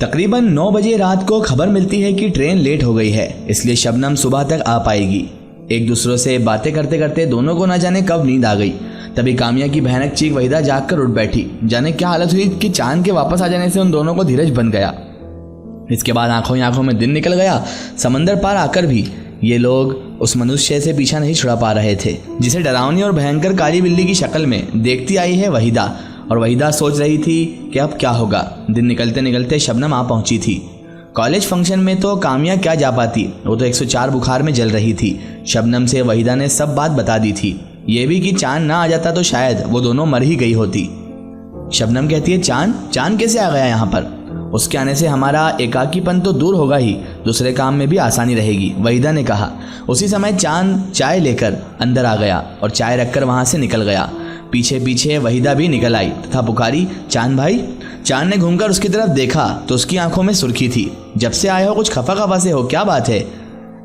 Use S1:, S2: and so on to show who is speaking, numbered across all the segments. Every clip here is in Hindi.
S1: तकरीबन 9 बजे रात को खबर मिलती है कि ट्रेन लेट हो गई है, इसलिए शबनम सुबह तक आ पाएगी। एक दूसरों से बातें करते करते दोनों को न जाने कब नींद आ गई। तभी कामिया की भयानक चीख वहीदा जाग कर उठ बैठी। जाने क्या हालत हुई कि चांद के वापस आ जाने से उन दोनों को धीरज बन गया। इसके बाद आंखों ही आंखों में दिन निकल गया। समंदर पार आकर भी ये लोग उस मनुष्य से पीछा नहीं छुड़ा पा रहे थे जिसे डरावनी और भयंकर काली बिल्ली की शक्ल में देखती आई है वहीदा। और वहीदा सोच रही थी कि अब क्या होगा। दिन निकलते निकलते शबनम आ पहुंची थी। कॉलेज फंक्शन में तो कामिया क्या जा पाती, वो तो 104 बुखार में जल रही थी। शबनम से वहीदा ने सब बात बता दी थी, ये भी कि चांद ना आ जाता तो शायद वो दोनों मर ही गई होती। शबनम कहती है चांद कैसे आ गया यहाँ पर? उसके आने से हमारा एकाकीपन तो दूर होगा ही, दूसरे काम में भी आसानी रहेगी, वहीदा ने कहा। उसी समय चांद चाय लेकर अंदर आ गया और चाय रखकर वहां से निकल गया। पीछे पीछे वहीदा भी निकल आई तथा पुकारी, चांद भाई। चांद ने घूमकर उसकी तरफ देखा तो उसकी आंखों में सुर्खी थी। जब से आए हो कुछ खफा खफा से हो, क्या बात है?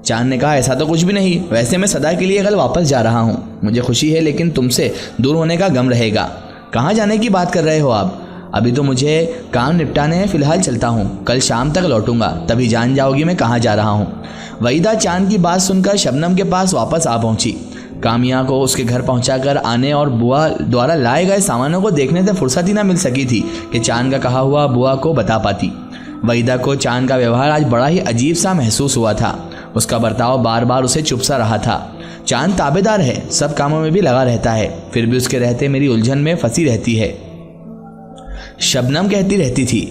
S1: चांद ने कहा, ऐसा तो कुछ भी नहीं, वैसे मैं सदा के लिए कल वापस जा रहा हूँ। मुझे खुशी है लेकिन तुमसे दूर होने का गम रहेगा। कहाँ जाने की बात कर रहे हो आप? अभी तो मुझे काम निपटाने हैं, फिलहाल चलता हूँ, कल शाम तक लौटूंगा, तभी जान जाओगी मैं कहाँ जा रहा हूँ। वहीदा चांद की बात सुनकर शबनम के पास वापस आ पहुंची। कामिया को उसके घर पहुंचाकर आने और बुआ द्वारा लाए गए सामानों को देखने से फुर्सत ही ना मिल सकी थी कि चांद का कहा हुआ बुआ को बता पाती। वहीदा को चांद का व्यवहार आज बड़ा ही अजीब सा महसूस हुआ था। उसका बर्ताव बार बार उसे चुप सा रहा था। चांद ताबेदार है, सब कामों में भी लगा रहता है, फिर भी उसके रहते मेरी उलझन में फंसी रहती है, शबनम कहती रहती थी।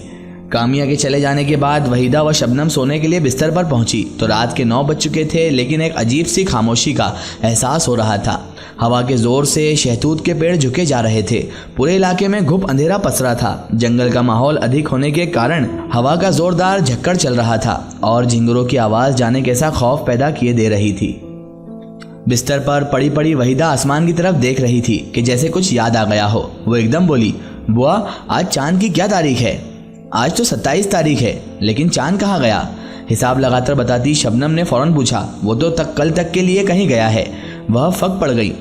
S1: कामिया के चले जाने के बाद वहीदा व शबनम सोने के लिए बिस्तर पर पहुंची तो रात के 9 बज चुके थे, लेकिन एक अजीब सी खामोशी का एहसास हो रहा था। हवा के जोर से शहतूत के पेड़ झुके जा रहे थे। पूरे इलाके में घुप अंधेरा पसरा था। जंगल का माहौल अधिक होने के कारण हवा का जोरदार झक्कड़ चल रहा था और झिंगुरों की आवाज जाने कैसा खौफ पैदा किए दे रही थी। बिस्तर पर पड़ी पड़ी वहीदा आसमान की तरफ देख रही थी कि जैसे कुछ याद आ गया हो। वो एकदम बोली, बुआ आज चांद की क्या तारीख है? आज तो 27 तारीख है, लेकिन चांद कहाँ गया? हिसाब लगाकर बताती शबनम ने फौरन पूछा। वो तो कल तक के लिए कहीं गया है। वह फक पड़ गई।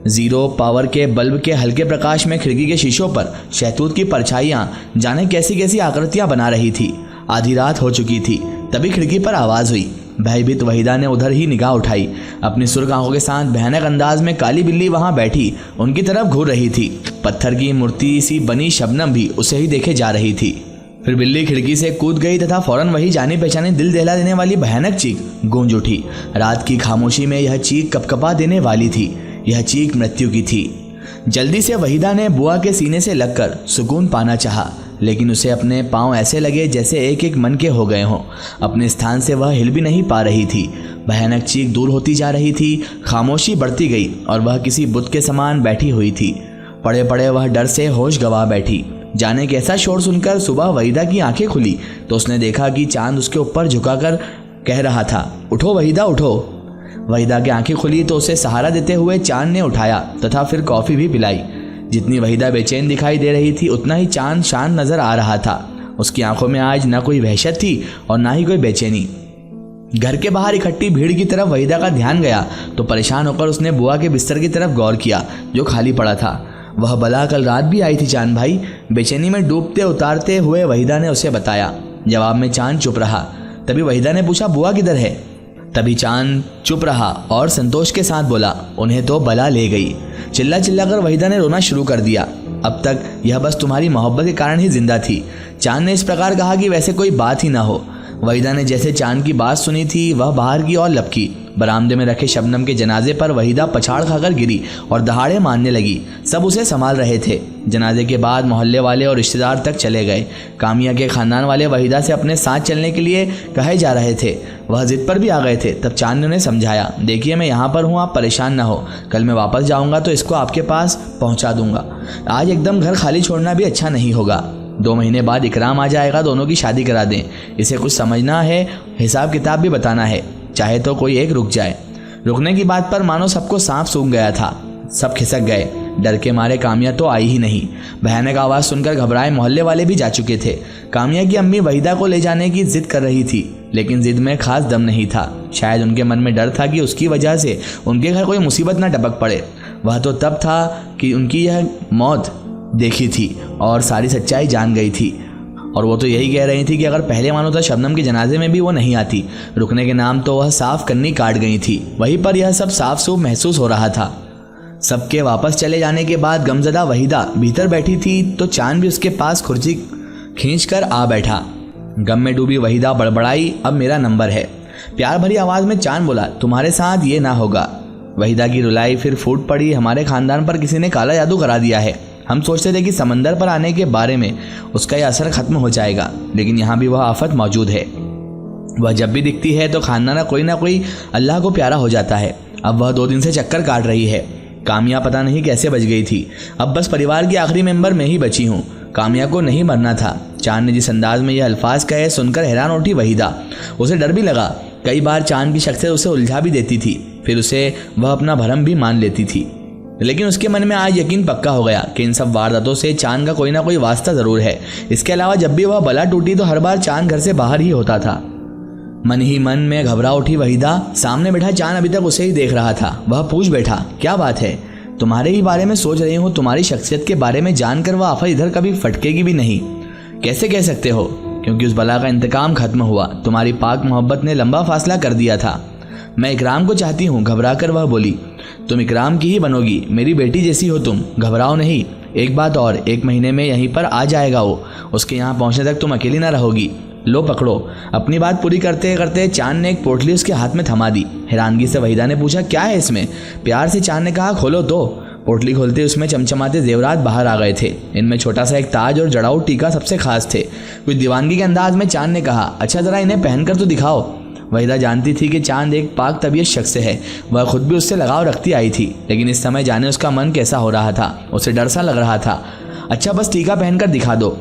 S1: 0 पावर के बल्ब के हल्के प्रकाश में खिड़की के शीशों पर शहतूत की परछाइयां जाने कैसी कैसी आकृतियां बना रही थी। आधी रात हो चुकी थी। तभी खिड़की पर आवाज हुई। भयभीत वहीदा ने उधर ही निगाह उठाई। अपनी सुर्ख आंखों के साथ भयानक अंदाज में काली बिल्ली वहां बैठी उनकी तरफ घूर रही थी। पत्थर की मूर्ति सी बनी शबनम भी उसे ही देखे जा रही थी। फिर बिल्ली खिड़की से कूद गई तथा फौरन वही जानी पहचानी दिल दहला देने वाली भयानक चीख गूंज उठी। रात की खामोशी में यह चीख कपकपा देने वाली थी। यह चीख मृत्यु की थी। जल्दी से वहीदा ने बुआ के सीने से लगकर सुकून पाना चाहा, लेकिन उसे अपने पांव ऐसे लगे जैसे एक एक मन के हो गए हों। अपने स्थान से वह हिल भी नहीं पा रही थी। भयानक चीख दूर होती जा रही थी। खामोशी बढ़ती गई और वह किसी बुत के समान बैठी हुई थी। पड़े पड़े वह डर से होश गंवा बैठी। जाने कैसा शोर सुनकर सुबह वहीदा की आंखें खुली तो उसने देखा कि चांद उसके ऊपर झुकाकर कह रहा था, उठो वहीदा उठो। वहीदा की आंखें खुली तो उसे सहारा देते हुए चांद ने उठाया तथा फिर कॉफी भी पिलाई। जितनी वहीदा बेचैन दिखाई दे रही थी उतना ही चांद शांत नजर आ रहा था। उसकी आंखों में आज न कोई वहशत थी और ना ही कोई बेचैनी। घर के बाहर इकट्ठी भीड़ की तरफ वहीदा का ध्यान गया तो परेशान होकर उसने बुआ के बिस्तर की तरफ गौर किया जो खाली पड़ा था। वह बला कल रात भी आई थी चांद भाई, बेचैनी में डूबते उतारते हुए वहीदा ने उसे बताया। जवाब में चांद चुप रहा। तभी वहीदा ने पूछा, बुआ किधर है? तभी चांद चुप रहा और संतोष के साथ बोला, उन्हें तो बला ले गई। चिल्ला चिल्ला कर वहीदा ने रोना शुरू कर दिया। अब तक यह बस तुम्हारी मोहब्बत के कारण ही जिंदा थी। चांद ने इस प्रकार कहा कि वैसे कोई बात ही ना हो। वहीदा ने जैसे चांद की बात सुनी थी वह बाहर की ओर लपकी। बरामदे में रखे शबनम के जनाजे पर वहीदा पछाड़ खाकर गिरी और दहाड़े मारने लगी। सब उसे संभाल रहे थे। जनाजे के बाद मोहल्ले वाले और रिश्तेदार तक चले गए। कामिया के खानदान वाले वहीदा से अपने साथ चलने के लिए कहे जा रहे थे। वह जिद पर भी आ गए थे। तब चांद ने उन्हें समझाया, देखिए मैं यहाँ पर हूँ, आप परेशान ना हो। कल मैं वापस जाऊँगा तो इसको आपके पास पहुँचा दूंगा। आज एकदम घर खाली छोड़ना भी अच्छा नहीं होगा। 2 महीने बाद इकराम आ जाएगा, दोनों की शादी करा दें। इसे कुछ समझना है, हिसाब किताब भी बताना है, चाहे तो कोई एक रुक जाए। रुकने की बात पर मानो सबको सांप सूंघ गया था। सब खिसक गए। डर के मारे कामिया तो आई ही नहीं। भयानक आवाज सुनकर घबराए मोहल्ले वाले भी जा चुके थे। कामिया की अम्मी वहीदा को ले जाने की जिद कर रही थी, लेकिन जिद में खास दम नहीं था। शायद उनके मन में डर था कि उसकी वजह से उनके घर कोई मुसीबत न टपक पड़े। वह तो तब था कि उनकी यह मौत देखी थी और सारी सच्चाई जान गई थी और वो तो यही कह रही थी कि अगर पहले मानो तो शबनम के जनाजे में भी वो नहीं आती। रुकने के नाम तो वह साफ कन्नी काट गई थी। वहीं पर यह सब साफ सूफ महसूस हो रहा था। सबके वापस चले जाने के बाद गमजदा वहीदा भीतर बैठी थी तो चांद भी उसके पास कुर्सी खींचकर आ बैठा। गम में डूबी वहीदा बड़बड़ाई, अब मेरा नंबर है। प्यार भरी आवाज में चांद बोला, तुम्हारे साथ ये ना होगा। वहीदा की रुलाई फिर फूट पड़ी, हमारे खानदान पर किसी ने काला जादू करा दिया है। हम सोचते थे कि समंदर पर आने के बारे में उसका यह असर खत्म हो जाएगा, लेकिन यहाँ भी वह आफत मौजूद है। वह जब भी दिखती है तो खानदाना कोई ना कोई अल्लाह को प्यारा हो जाता है। अब वह 2 दिन से चक्कर काट रही है। कामिया पता नहीं कैसे बच गई थी। अब बस परिवार की आखिरी मेंबर मैं ही बची हूँ। कामिया को नहीं मरना था। चांद ने जिस अंदाज में यह अल्फाज कहे सुनकर हैरान उठी वहीदा। उसे डर भी लगा। कई बार चांद की शख्सियत उसे उलझा भी देती थी, फिर उसे वह अपना भरम भी मान लेती थी। लेकिन उसके मन में आज यकीन पक्का हो गया कि इन सब वारदातों से चांद का कोई ना कोई वास्ता जरूर है। इसके अलावा जब भी वह बला टूटी तो हर बार चांद घर से बाहर ही होता था। मन ही मन में घबरा उठी वहीदा। सामने बैठा चांद अभी तक उसे ही देख रहा था। वह पूछ बैठा, क्या बात है? तुम्हारे ही बारे में सोच रही हूँ। तुम्हारी शख्सियत के बारे में जानकर वह आफत इधर कभी फटकेगी भी नहीं। कैसे कह सकते हो? क्योंकि उस बला का इंतकाम खत्म हुआ। तुम्हारी पाक मोहब्बत ने लंबा फासला कर दिया था। मैं इकराम को चाहती हूँ। घबरा कर वह बोली, तुम इकराम की ही बनोगी। मेरी बेटी जैसी हो तुम। घबराओ नहीं। एक बात और, 1 महीने में यहीं पर आ जाएगा वो। उसके यहाँ पहुँचने तक तुम अकेली ना रहोगी। लो पकड़ो। अपनी बात पूरी करते करते चांद ने एक पोटली उसके हाथ में थमा दी। हैरानगी से वहीदा ने पूछा, क्या है इसमें? प्यार से चांद ने कहा, खोलो तो। पोटली खोलते उसमें चमचमाते जेवरात बाहर आ गए थे। इनमें छोटा सा एक ताज और जड़ाऊ टीका सबसे खास थे। कुछ दीवानगी के अंदाज में चांद ने कहा, अच्छा जरा इन्हें पहनकर तो दिखाओ। वहीदा जानती थी कि चांद एक पाक तबीयत शख्स है। वह खुद भी उससे लगाव रखती आई थी, लेकिन इस समय जाने उसका मन कैसा हो रहा था। उसे डर सा लग रहा था। अच्छा बस टीका पहनकर दिखा दो।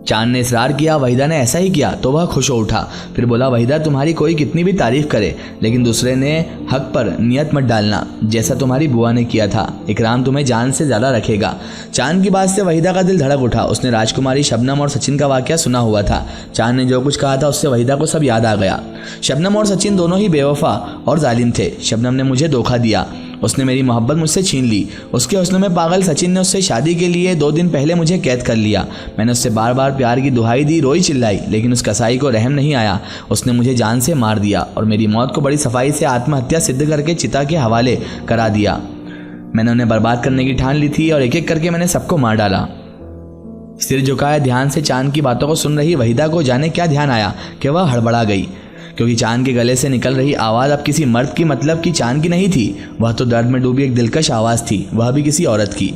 S1: चांद ने इसरार किया। वहीदा ने ऐसा ही किया तो वह खुश हो उठा। फिर बोला, वहीदा तुम्हारी कोई कितनी भी तारीफ करे, लेकिन दूसरे ने हक पर नियत मत डालना, जैसा तुम्हारी बुआ ने किया था। इकराम तुम्हें जान से ज्यादा रखेगा। चांद की बात से वहीदा का दिल धड़क उठा। उसने राजकुमारी शबनम और सचिन का वाकया सुना हुआ था। चांद ने जो कुछ कहा था उससे वहीदा को सब याद आ गया। शबनम और सचिन दोनों ही बेवफा और जालिम थे। शबनम ने मुझे धोखा दिया। उसने मेरी मोहब्बत मुझसे छीन ली। उसके हुस्न में पागल सचिन ने उससे शादी के लिए 2 दिन पहले मुझे कैद कर लिया। मैंने उससे बार बार प्यार की दुहाई दी, रोई चिल्लाई, लेकिन उस कसाई को रहम नहीं आया। उसने मुझे जान से मार दिया और मेरी मौत को बड़ी सफाई से आत्महत्या सिद्ध करके चिता के हवाले करा दिया। मैंने उन्हें बर्बाद करने की ठान ली थी और एक एक करके मैंने सबको मार डाला। सिर झुकाए ध्यान से चांद की बातों को सुन रही वहीदा को जाने क्या ध्यान आया कि वह हड़बड़ा गई, क्योंकि चांद के गले से निकल रही आवाज़ अब किसी मर्द की मतलब की चांद की नहीं थी। वह तो दर्द में डूबी एक दिलकश आवाज़ थी, वह भी किसी औरत की।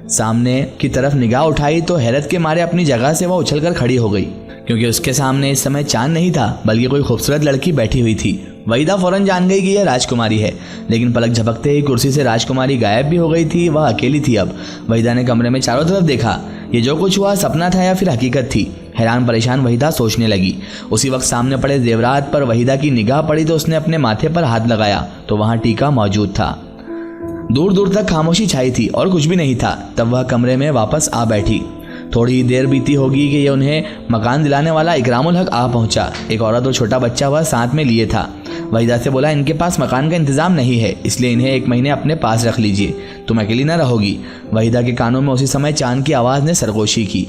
S1: सामने की तरफ निगाह उठाई तो हैरत के मारे अपनी जगह से वह उछलकर खड़ी हो गई, क्योंकि उसके सामने इस समय चांद नहीं था बल्कि कोई खूबसूरत लड़की बैठी हुई थी। वहीदा फौरन जान गई कि यह राजकुमारी है, लेकिन पलक झपकते ही कुर्सी से राजकुमारी गायब भी हो गई थी। वह अकेली थी अब। वहीदा ने कमरे में चारों तरफ देखा। ये जो कुछ हुआ सपना था या फिर हकीकत थी? हैरान परेशान वहीदा सोचने लगी। उसी वक्त सामने पड़े जेवरात पर वहीदा की निगाह पड़ी तो उसने अपने माथे पर हाथ लगाया तो वहां टीका मौजूद था। दूर दूर तक खामोशी छाई थी और कुछ भी नहीं था। तब वह कमरे में वापस आ बैठी। थोड़ी देर बीती होगी कि ये उन्हें मकान दिलाने वाला इकरामुल हक आ पहुंचा। एक औरत और छोटा बच्चा वह साथ में लिए था। वहीदा से बोला, इनके पास मकान का इंतजाम नहीं है, इसलिए इन्हें 1 महीने अपने पास रख लीजिए। तुम अकेली ना रहोगी। वहीदा के कानों में उसी समय चांद की आवाज़ ने सरगोशी की।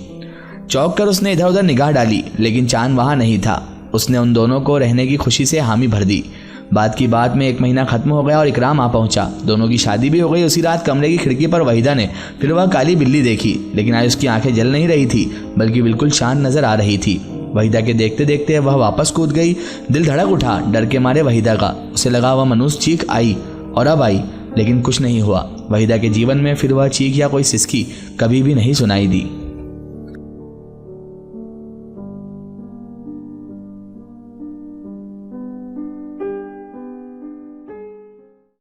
S1: चौंक कर उसने इधर उधर निगाह डाली, लेकिन चांद वहाँ नहीं था। उसने उन दोनों को रहने की खुशी से हामी भर दी। बात की बात में 1 महीना खत्म हो गया और इकराम आ पहुंचा। दोनों की शादी भी हो गई। उसी रात कमरे की खिड़की पर वहीदा ने फिर वह काली बिल्ली देखी, लेकिन आज उसकी आंखें जल नहीं रही थी बल्कि बिल्कुल शांत नजर आ रही थी। वहीदा के देखते देखते वह वापस कूद गई। दिल धड़क उठा डर के मारे वहीदा का। उसे लगा वह मनुष्य चीख आई और अब आई, लेकिन कुछ नहीं हुआ। वहीदा के जीवन में फिर वह चीख या कोई सिसकी कभी भी नहीं सुनाई दी।